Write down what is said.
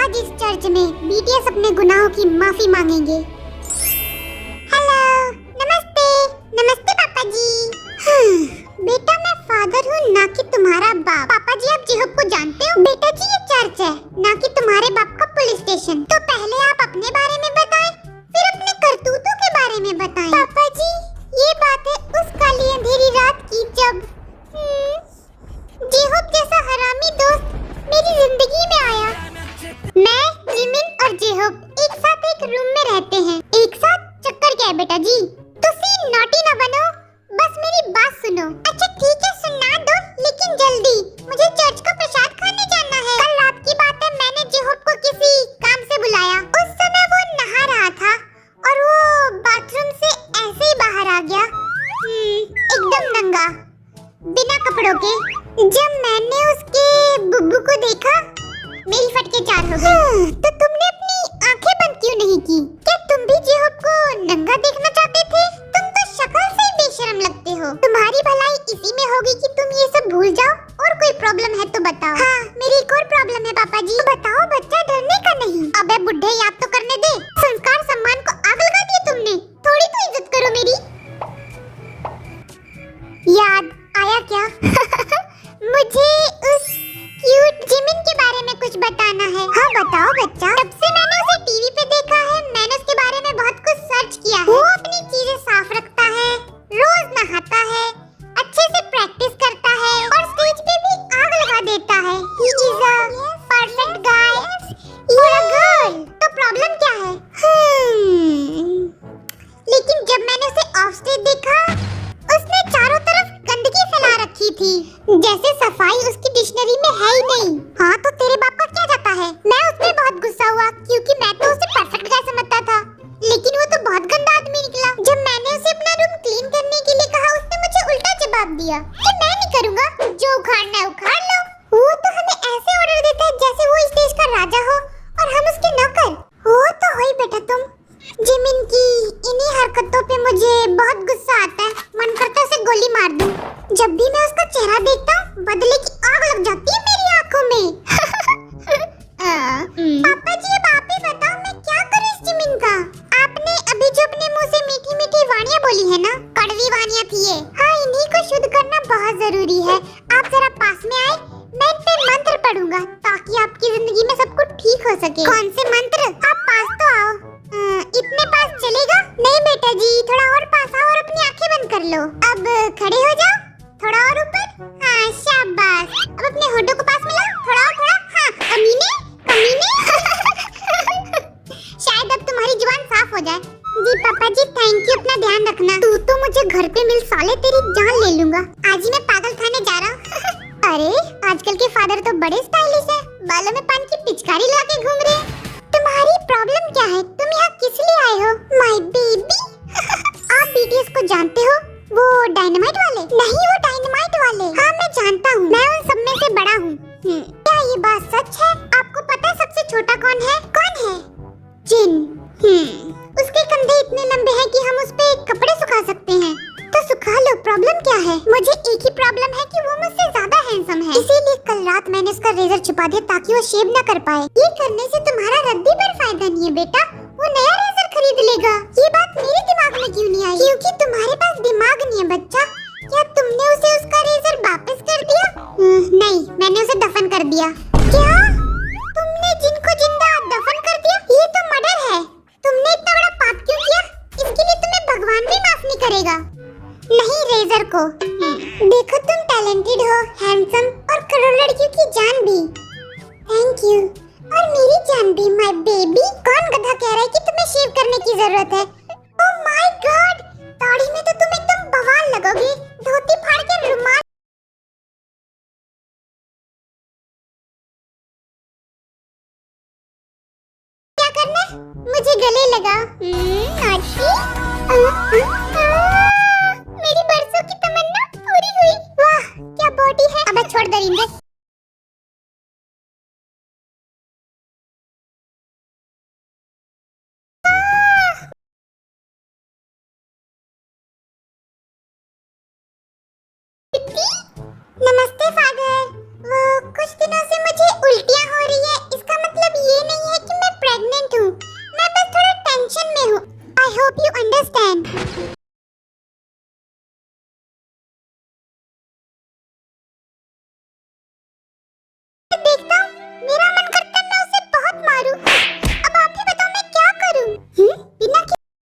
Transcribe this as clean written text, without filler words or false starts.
आज इस चर्च में बीटीएस अपने गुनाहों की माफी मांगेंगे। हेलो, नमस्ते। नमस्ते पापा जी। बेटा मैं फादर हूँ, ना कि तुम्हारा बाप। पापा जी आप जेहोब को जानते हो? बेटा जी ये चर्च है, ना कि तुम्हारे बाप का पुलिस स्टेशन। तो पहले आप अपने बारे में बताएं, फिर अपने करतूतों के बारे में बताएं। पापा जी ये बात है उस काली अंधेरी रात की जब जेहोब जैसा हरामी दोस्त मेरी जिंदगी में आया। मैं, जिमिन और जेहोब एक साथ एक रूम में रहते हैं। एक साथ चक्कर क्या है बेटा जी? तुसी नॉटी ना बनो, बस मेरी बात सुनो। अच्छा ठीक है सुना दो, लेकिन जल्दी, मुझे चर्च का प्रसाद खाने जाना है। कल रात की बात है, मैंने जेहोब को किसी काम से बुलाया। उस समय वो नहा रहा था और वो बाथरूम से ऐसे ही बाहर आ गया, एकदम नंगा, बिना कपड़ों के। जब मैंने उसके बुब्बू को देखा, मेरी फटके चार हो गई। तो तुमने अपनी आंखें बंद क्यों नहीं की? क्या तुम भी जेहोब को नंगा देखना चाहते थे? तुम तो शक्ल से ही बेशर्म लगते हो। तुम्हारी भलाई इसी में होगी कि तुम ये सब भूल जाओ। और कोई प्रॉब्लम है तो बताओ। हाँ मेरी एक और प्रॉब्लम है पापा जी। बताओ, बच्चा डरने का नहीं। अबे बुढ़े याद तो करने दे। संस्कार सम्मान को आग लगा दिया तुमने। थोड़ी तो इज्जत करो मेरी। याद आया क्या? मुझे उस क्यूट जिमिन के बारे में कुछ बताना है। हाँ बताओ बच्चा। तब से मैंने उसे टीवी पे देखा है, मैंने उसके बारे में बहुत कुछ सर्च किया है। वो अपनी चीजें साफ रखता है, रोज नहाता है, अच्छे से प्रैक्टिस करता है और स्टेज पे भी आग लगा देता है। He is a perfect guy for a girl। तो प्रॉब्लम क्या है? लेकिन जब मैंने उसे ऑफ स्टेज देखा, उसने चारों तरफ गंदगी फैला रखी थी, जैसे सफाई उसकी डिक्शनरी में है ही नहीं। हाँ तो तेरे बाप का क्या जाता है? मैं उसमें बहुत गुस्सा हुआ क्योंकि मैं तो उसे परफेक्ट गाय समझता था, लेकिन वो तो बहुत गंदा आदमी निकला। जब मैंने उसे अपना रूम क्लीन करने के लिए कहा, उसने मुझे उल्टा जवाब दिया कि मैं नहीं करूँगा, जो उखाड़ना है उखाड़ लो। वो तो हमें ऐसे ऑर्डर देता है जैसे वो इस देश का राजा हो और हम उसके नौकर। वो तो हो ही बेटा तुम। जिमिन की इन्हीं हरकतों पे मुझे बहुत गुस्सा आता है, मन करता है उसे गोली मार दूं। जब भी मैं उसका चेहरा देखता हूँ, बदले की आग लग जाती है मेरी आंखों में। पापा जी अब आप ही बताओ मैं क्या करूँ इस जिमिन का? आपने अभी जो अपने मुंह से मीठी मीठी वाणियाँ बोली है ना, कड़वी वाणियाँ थी ये। हाँ इन्हीं को शुद्ध करना बहुत जरूरी है। आप जरा पास में आए, मैं इन पे मंत्र पढ़ूंगा ताकि आपकी जिंदगी में सब कुछ ठीक हो सके। कौन से मंत्र? आप पास तो आओ। इतने पास चलेगा? नहीं बेटा जी, थोड़ा और पास आओ और अपनी आंखें बंद कर लो। अब खड़े हो जाओ, थोड़ा और ऊपर। हाँ शाबाश। अब अपने होठों को पास मिलाओ, थोड़ा और थोड़ा। हाँ कमीने कमीने। शायद अब तुम्हारी जुबान साफ हो जाए। जी पापा जी थैंक यू, अपना ध्यान रखना। तू तो मुझे घर पे मिल साले, तेरी जान ले लूंगा। आज ही मैं पागल खाने जा रहा हूँ। अरे आजकल के फादर तो बड़े स्टाइलिश है, बालों में पान की पिचकारी लगा के घूम रहे हैं। तुम्हारी प्रॉब्लम क्या है? तुम यहाँ किस लिए आए हो? My baby. आप बीटीएस को जानते हो? वो डायनामाइट वाले? नहीं वो डायनामाइट वाले। हाँ मैं जानता हूँ, मैं उन सब में से बड़ा हूँ। क्या ये बात सच है? आपको पता है सबसे छोटा कौन है? कौन है? जिन। उसके कंधे इतने लंबे हैं कि हम उस पे कपड़े सुखा सकते हैं। तो सुखा लो, प्रॉब्लम क्या है? मुझे एक ही प्रॉब्लम है कि वो मुझसे ज्यादा हैंडसम है, इसीलिए कल रात मैंने उसका रेजर छुपा दिया ताकि वो शेव न कर पाए। ये करने से तुम्हारा रद्दी पर फायदा नहीं है बेटा, वो नया रेजर खरीद लेगा। ये बात मेरे दिमाग में क्यों नहीं आई? क्योंकि तुम्हारे पास दिमाग नहीं है बच्चा। क्या तुमने उसे उसका रेजर वापस कर दिया? नहीं, मैंने उसे दफन कर दिया। क्या? तुमने जिनको जिंदा दफन कर दिया? ये तो मर्डर है। तुमने इतना बड़ा पाप क्यों किया? इसके लिए तुम्हें भगवान भी माफ नहीं करेगा। नहीं रेजर को। देखो तुम टैलेंटेड हो, हैंडसम और करोड़ लड़कियों की जान भी। Thank you. और मेरी जान भी माय बेबी। कौन गधा कह रहा है कि तुम्हें शेव करने की जरूरत है? ओह माय गॉड, दाढ़ी में तो तुम एकदम बवाल लगोगे। धोती फाड़ के रुमाल। क्या करना? मुझे गले लगा। मेरी बरसों की तमन्ना पूरी हुई। वाह क्या बॉडी है। अब छोड़ दरिंदे। नमस्ते फादर। वो कुछ दिनों से मुझे उल्टियाँ हो रही है, इसका मतलब ये नहीं बहन।